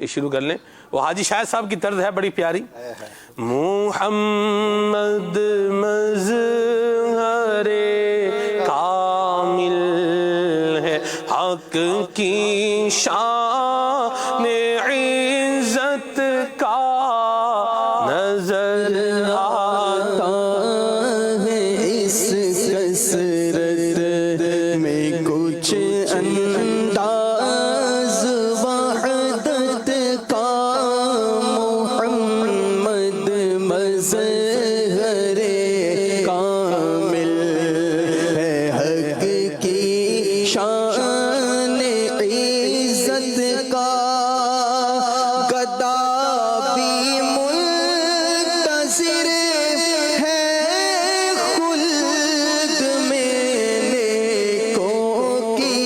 یہ شروع کر لیں. وہ حاجی شاہد صاحب کی طرز ہے بڑی پیاری. محمد مظہر کامل ہے حق کی شان عزت کا نظر آتا ہے اس کثرت میں کچھ انداز وحدت کا. محمد مظہر کامل ہے حق کی شان عزت کا. گدا بھی منتظر ہے خلد میں نیکوں کی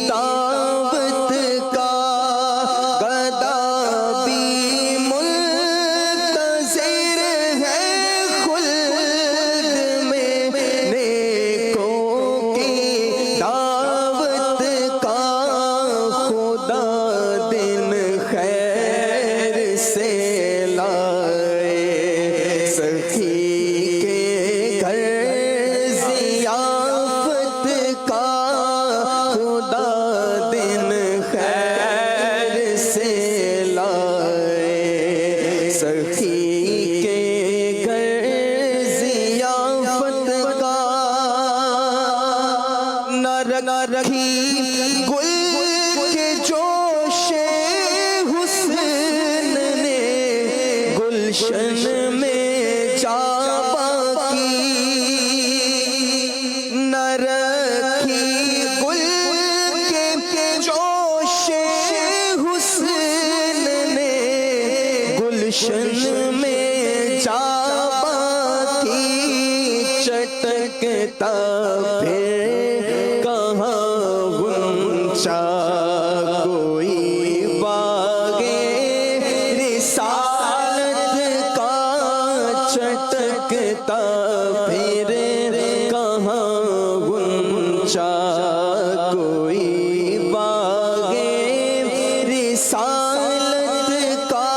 دعوت کا. گدا بھی منتظر ہے خلد میں نیکوں کی دعوت کا. خدا دن خیر سے لائے سخی کے گھر ضیافت کا. خدا دن خیر سے لائے سخی کے گھر ضیافت کا. نہ رکھی گل کے جوش حسن نے گلشن میں جا باقی. نہ رکھی گل کے جوش حسن نے گلشن میں جا باقی. چٹکتا پھر کہاں غنچہ کوئی باغ رسالت کا. چٹکتا پھر کہاں غنچہ کوئی باغ رسالت کا.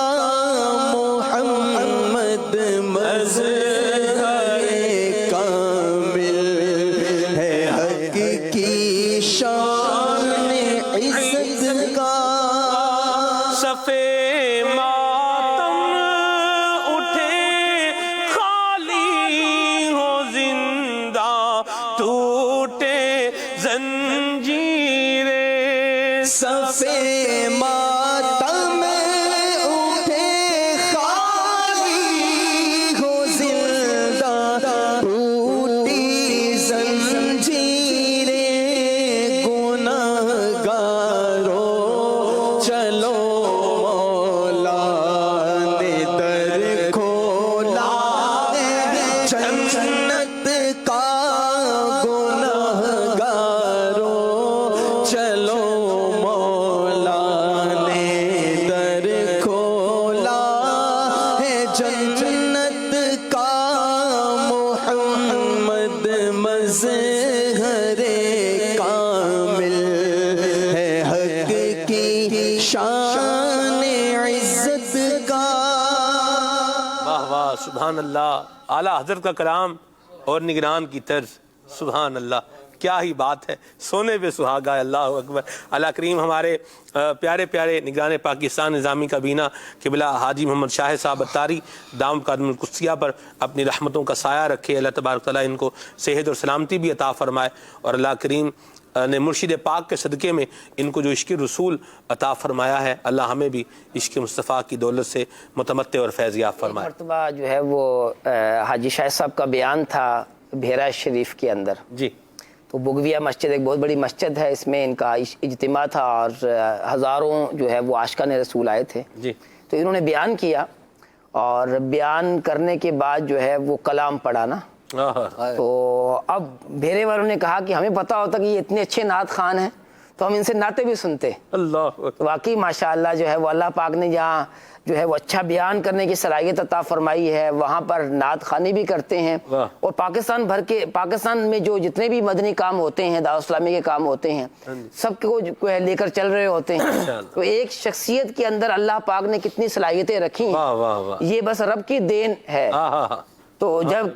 محمد مظہر کامل ہے حق کی شان عزت کا. صفے ماتم اٹھے خالی ہو زندہ ٹوٹے زنجیریں. صفے ماتم اٹھے خالی ہو زندہ ٹوٹی زنجیریں. گناہگاروں چلو مولا نے در کھولا جنت کا. گناہگاروں چلو مولا نے در کھولا ہے جنت کا. محمد مظہر کامل ہے حق کی شان عزت کا. واہ واہ سبحان اللہ. اعلیٰ حضرت کا کلام اور نگران کی طرز سبحان اللہ. کیا ہی بات ہے، سونے پہ سہاگا ہے. اللہ اکبر. اللہ کریم ہمارے پیارے پیارے نگران پاکستان نظامی کابینہ قبلہ حاجی محمد شاہد صاحب اتاری دام قدم القدسیہ پر اپنی رحمتوں کا سایہ رکھے. اللہ تبارک تعالیٰ ان کو صحت اور سلامتی بھی عطا فرمائے. اور اللہ کریم نے مرشد پاک کے صدقے میں ان کو جو عشق رسول عطا فرمایا ہے، اللہ ہمیں بھی عشق مصطفیٰ کی دولت سے متمتع اور فیض یاب فرمائے. مرتبہ جو ہے وہ حاجی شاہد صاحب کا بیان تھا بھیرا شریف کے اندر. جی. تو بگویہ مسجد ایک بہت بڑی مسجد ہے، اس میں ان کا اجتماع تھا اور ہزاروں جو ہے وہ عاشقان رسول آئے تھے. جی. تو انہوں نے بیان کیا اور بیان کرنے کے بعد جو ہے وہ کلام پڑھا نا. تو اب بھیرے والوں نے کہا کہ ہمیں پتہ ہوتا کہ یہ اتنے اچھے نعت خوان ہیں تو ہم ان سے نعتیں بھی سنتے. اللہ تو واقعی ماشاءاللہ جو ہے وہ اللہ پاک نے جہاں جو ہے وہ اچھا بیان کرنے کی صلاحیت عطا فرمائی ہے وہاں پر نعت خوانی بھی کرتے ہیں. واہ. اور پاکستان میں جو جتنے بھی مدنی کام ہوتے ہیں، دعوت اسلامی کے کام ہوتے ہیں، سب کو لے کر چل رہے ہوتے ہیں. تو ایک شخصیت کے اندر اللہ پاک نے کتنی صلاحیتیں رکھی ہیں، واہ واہ واہ. یہ بس رب کی دین ہے. ہاں ہاں ہاں. تو جب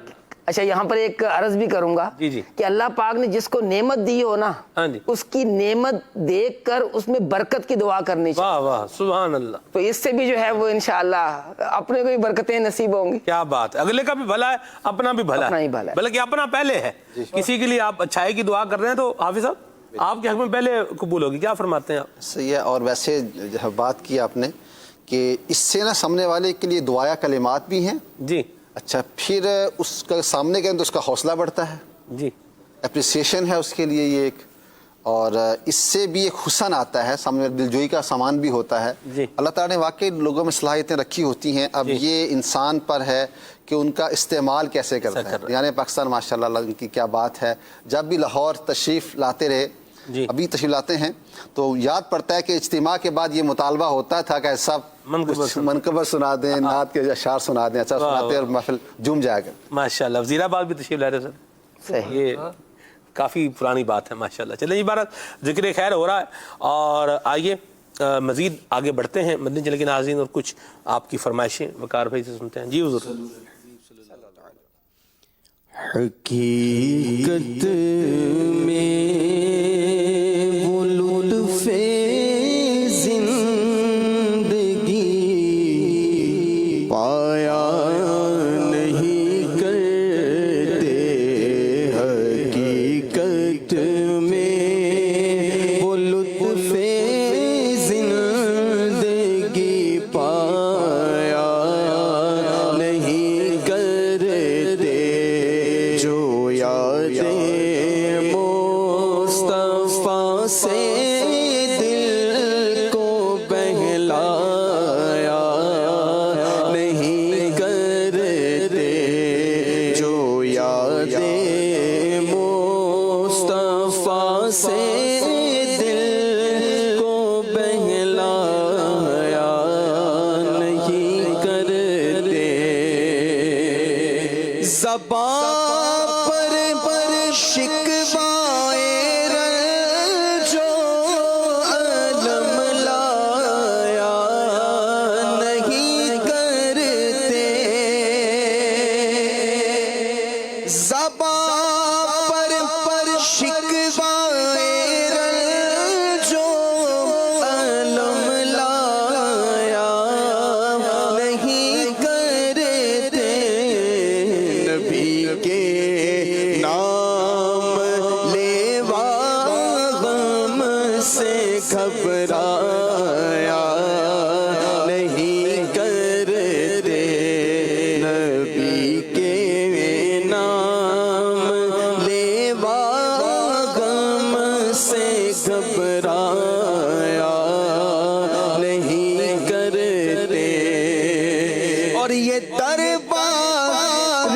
اچھا یہاں پر ایک عرض بھی کروں گا جی جی. کہ اللہ پاک نے جس کو نعمت دی ہو نا، ہاں جی. اس کی نعمت دیکھ کر اس میں برکت کی دعا کرنی چاہیے. واہ واہ سبحان اللہ. تو اس سے بھی جو ہے وہ انشاءاللہ اپنے کو بھی برکتیں نصیب ہوں گی. کیا بات ہے. اگلے کا بھی بھلا ہے، اپنا بھی بھلا اپنا ہی بھلا ہے. بلکہ اپنا پہلے ہے. کسی کے لیے آپ اچھائی کی دعا کر رہے ہیں تو حافظ صاحب آپ کے حق میں پہلے قبول ہوگی. کیا فرماتے ہیں آپ؟ صحیح ہے. اور ویسے بات کی آپ نے کہ اس سے نا سامنے والے کے لیے دعایا کلمات بھی ہیں. جی اچھا پھر اس کا سامنے کے اندر اس کا حوصلہ بڑھتا ہے، جی. اپریسیشن ہے اس کے لیے یہ ایک، اور اس سے بھی ایک حسن آتا ہے، سامنے دلجوئی کا سامان بھی ہوتا ہے. جی. اللہ تعالیٰ نے واقعی لوگوں میں صلاحیتیں رکھی ہوتی ہیں. اب یہ انسان پر ہے کہ ان کا استعمال کیسے کرتا ہے. یعنی پاکستان ماشاء اللہ ان کی کیا بات ہے. جب بھی لاہور تشریف لاتے رہے، جی. ابھی تشریف لاتے ہیں تو یاد پڑتا ہے کہ اجتماع کے بعد یہ مطالبہ ہوتا تھا کہ سب منقبت سنا دیں، نعت کے اشعار سنا دیں. اچھا سناتے اور محفل جم جائے گا. ماشاءاللہ. وزیر آباد بھی تشریف لے رہے سر. صحیح. یہ کافی پرانی بات ہے ماشاءاللہ. چلیں عبارت ذکر خیر ہو رہا ہے اور آئیے مزید آگے بڑھتے ہیں مدنی چینل کے ناظرین اور کچھ آپ کی فرمائشیں وقار بھائی سے سنتے ہیں. جی حضور. حقیقت میں وہ لطف زندگی پایا نہیں کرتے. حقیقت میں وہ لطف زندگی پایا نہیں کرتے. جو یادیں مصطفیٰ سے دل کو بہلایا نہیں کرتے. جو یادیں مصطفیٰ سے دل کو بہلایا نہیں کرتے. زبان پر شکوائے رنجو علم لایا نہیں کرتے. زبان پر شکوائے رنجو علم لایا نہیں کرتے. نبی کے نام لیوا غم سے گھبرایا نہیں کرتے. نبی کے نام لیوا غم سے گھبرایا نہیں کرتے. اور یہ دربار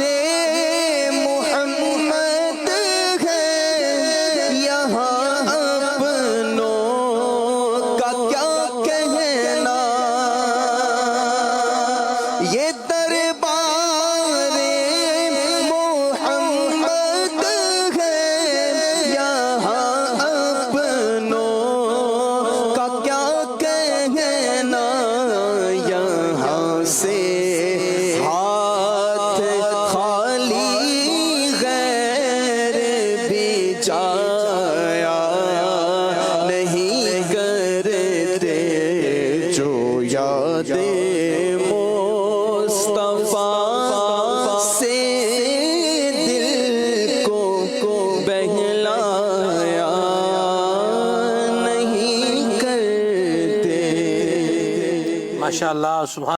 محمد ہے یہاں اپنوں کا کیا کہنا. یہ دربار محمد ہے یہاں اپنوں کا کیا کہنا. یہاں سے ہاتھ خالی غیر بھی جایا نہیں کرتے. جو یادیں مصطفیٰ سے دل کو بہلایا نہیں کرتے. ماشاءاللہ سبحان